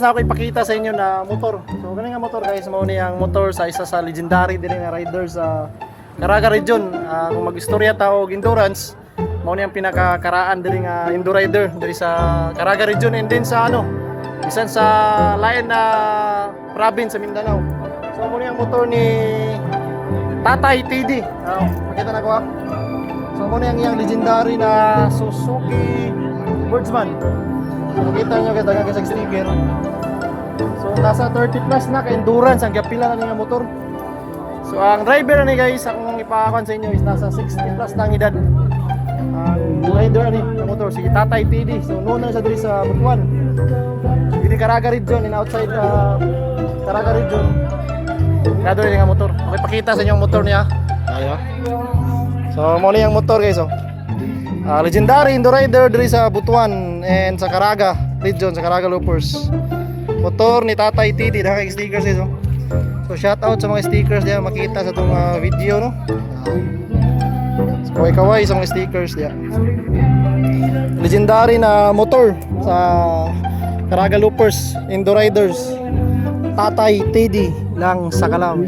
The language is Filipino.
Ako ipakita sa inyo na motor. So ganun nga motor guys, mao ni ang motor sa isa sa legendary din nga rider sa Caraga region. Kung mag-istorya ta og endurance, mao ni ang pinakakaraan diri nga Indo rider diri sa Caraga region and din sa bisan sa lain na province sa Mindanao. So mao ni ang motor ni Tatay TD. Makita na ko ha. So mao ni ang iyang legendary na Suzuki Wordsman. Makita nyo guys, dagang sa sticker. So nasa 30 plus na ka endurance ang gapila na nga motor. So ang driver ni guys, akong ipakakuan sa inyo is nasa 60 plus na ang edad. Ang rider ni ang motor si Tatay TD. So noon na siya diri sa Butuan. Dili Caraga region in outside Caraga region. Kado rin nga motor. Okay, pakita sa inyo ang motor niya. Ayo. So mo ni ang motor guys oh. Legendary Indo rider diri sa Butuan and sa Caraga region, sa Caraga Loopers. Motor ni Tatay TD, nakaka stickers ito. So shout out sa mga stickers diya makita sa tong video no. So kaway sa mga stickers diya. Legendary na motor sa Caraga Loopers, Indo Riders. Tatay TD lang sa Kalam.